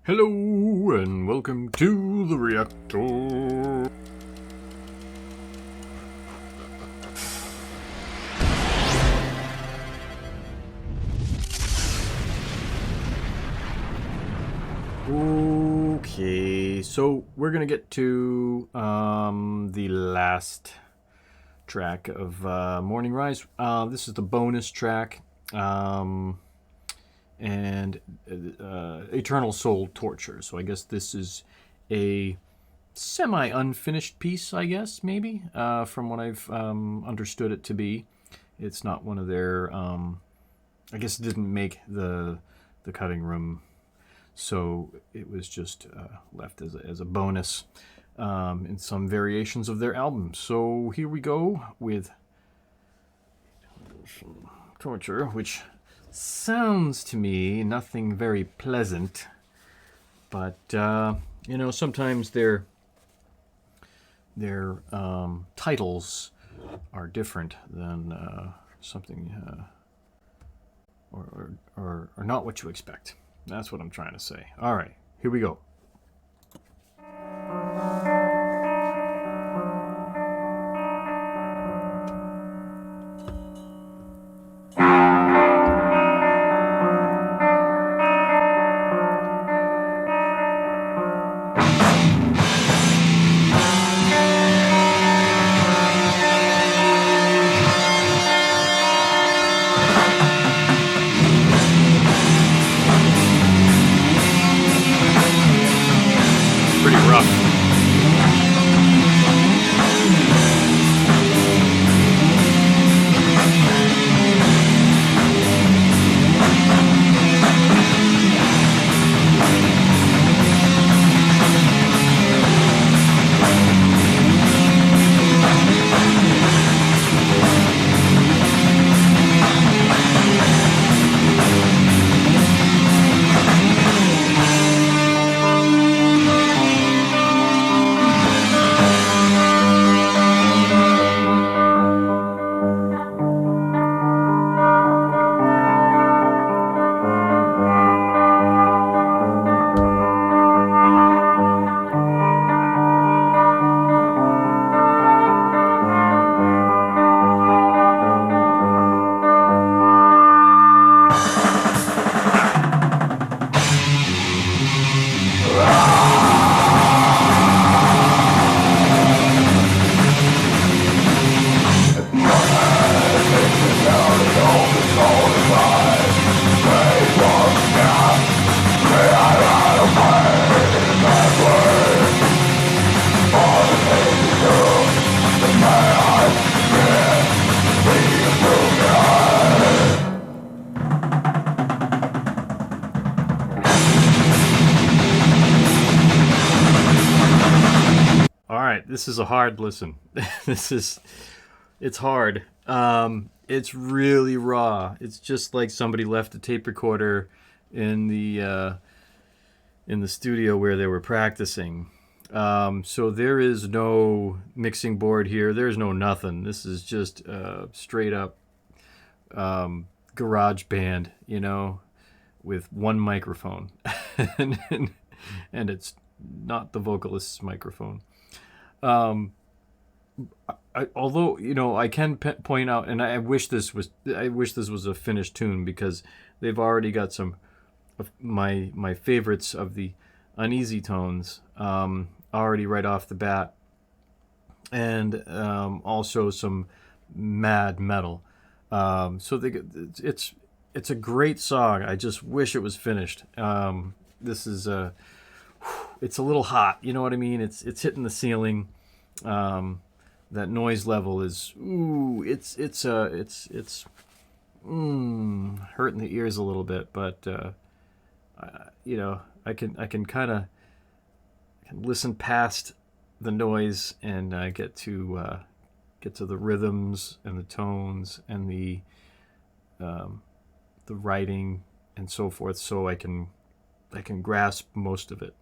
Hello and welcome to the Reactor. Okay, so we're gonna get to the last track of Morningrise. This is the bonus track. And Eternal Soul Torture. So I guess this is a semi-unfinished piece, I guess, maybe, from what I've understood it to be. It's not one of their, I guess it didn't make the cutting room, so it was just left as a bonus in some variations of their album. So here we go with Torture, which sounds to me nothing very pleasant, but you know, sometimes their titles are different than something or not what you expect. That's what I'm trying to say. All right, here we go. Pretty rough. This is a hard listen. It's hard. It's really raw. It's just like somebody left a tape recorder in the studio where they were practicing. So there is no mixing board here. There's no nothing. This is just straight up garage band, you know, with one microphone, and it's not the vocalist's microphone. Although, you know, I can point out, and I wish this was a finished tune, because they've already got some of my favorites of the uneasy tones already right off the bat, and also some mad metal. So it's a great song. I just wish it was finished. This is it's a little hot, you know what I mean? It's hitting the ceiling. That noise level is it's hurting the ears a little bit, but you know, I can kind of listen past the noise and get to the rhythms and the tones and the writing and so forth, so I can grasp most of it.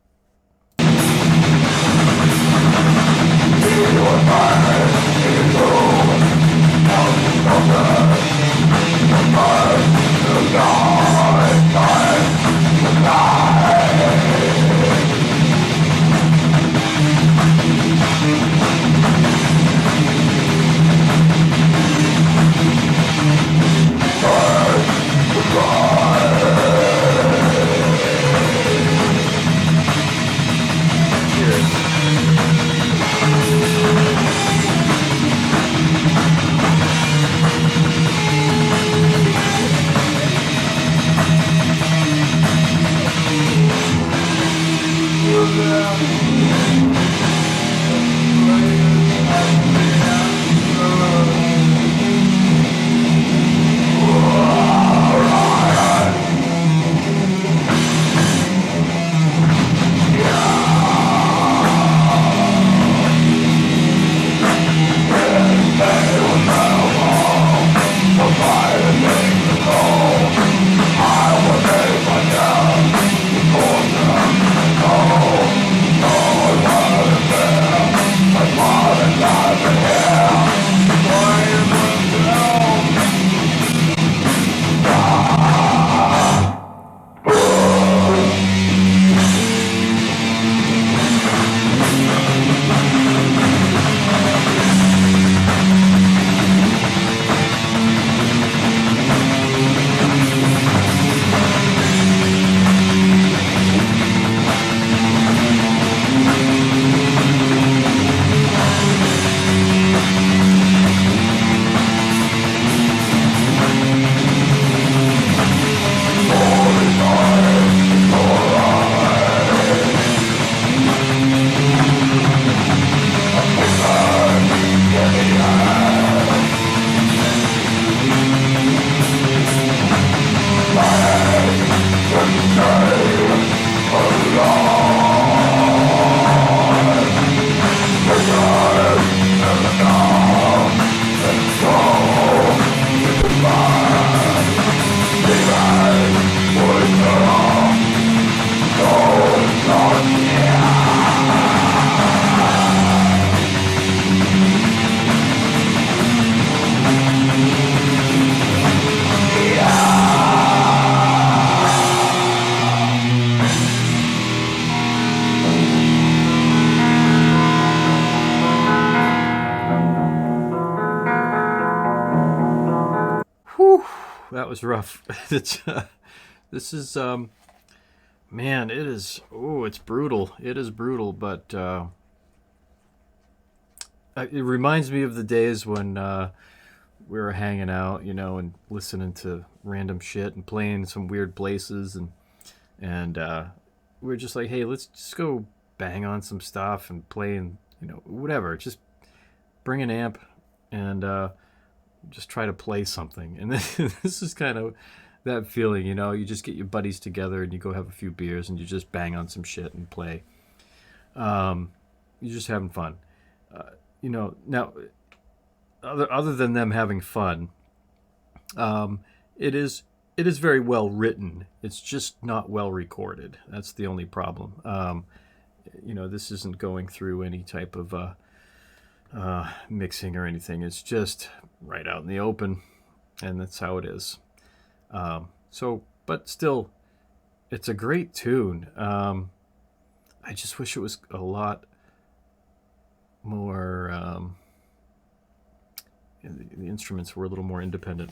That was rough. This is man, it is. Oh, it's brutal. It is brutal, but it reminds me of the days when we were hanging out, and listening to random shit and playing some weird places, and we were just like, hey, let's just go bang on some stuff and play, and whatever. Just bring an amp and just try to play something. And this is kind of that feeling, you just get your buddies together and you go have a few beers and you just bang on some shit and play. You're just having fun. Now, other than them having fun, it is very well written. It's just not well recorded. That's the only problem. This isn't going through any type of mixing or anything. It's just right out in the open, and that's how it is. But still, it's a great tune. I just wish it was a lot more. The instruments were a little more independent.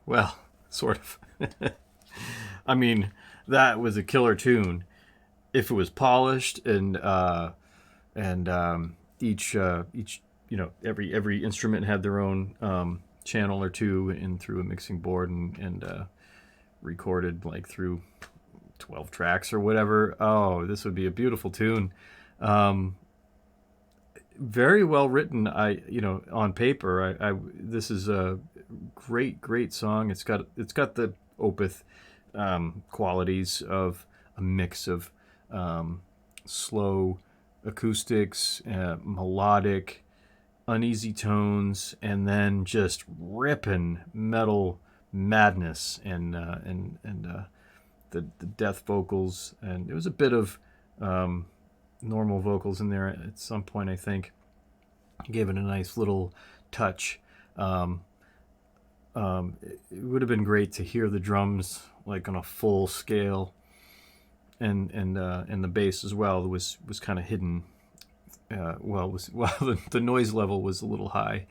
Well, sort of. I mean, that was a killer tune. If it was polished and each every instrument had their own channel or two in through a mixing board and recorded like through 12 tracks or whatever. Oh, this would be a beautiful tune. Um, very well written. On paper, this is a great song. It's got the Opeth qualities of a mix of slow acoustics, melodic, uneasy tones, and then just ripping metal madness and the death vocals. And there was a bit of normal vocals in there at some point, I think. Gave it a nice little touch. It would have been great to hear the drums like on a full scale, and the bass as well was kind of hidden. The noise level was a little high.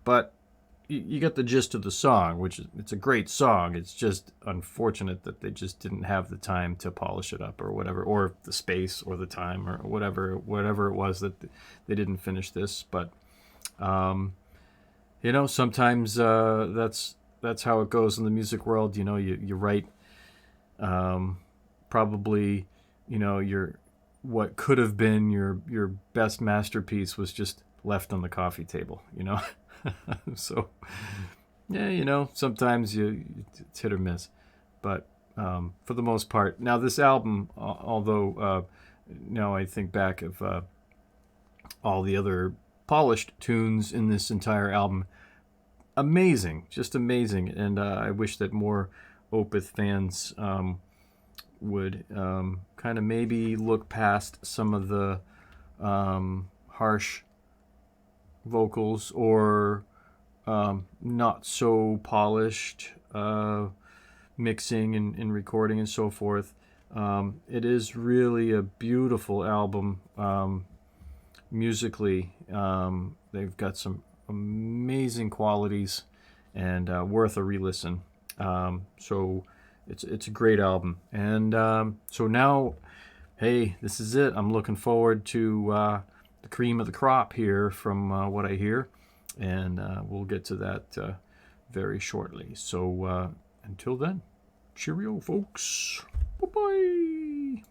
But you get the gist of the song, which it's a great song. It's just unfortunate that they just didn't have the time to polish it up or whatever, or the space or the time or whatever it was that they didn't finish this. But sometimes that's how it goes in the music world. You write probably your what could have been your best masterpiece was just left on the coffee table. So yeah, sometimes it's hit or miss, but for the most part, now this album, although now I think back of all the other polished tunes in this entire album, amazing, just amazing. And I wish that more Opeth fans would kind of maybe look past some of the harsh vocals or not so polished mixing and recording and so forth. It is really a beautiful album musically. They've got some amazing qualities and worth a re-listen. So it's a great album. And so now, hey, this is it. I'm looking forward to the cream of the crop here from what I hear. And we'll get to that very shortly. So until then, cheerio, folks. Bye-bye.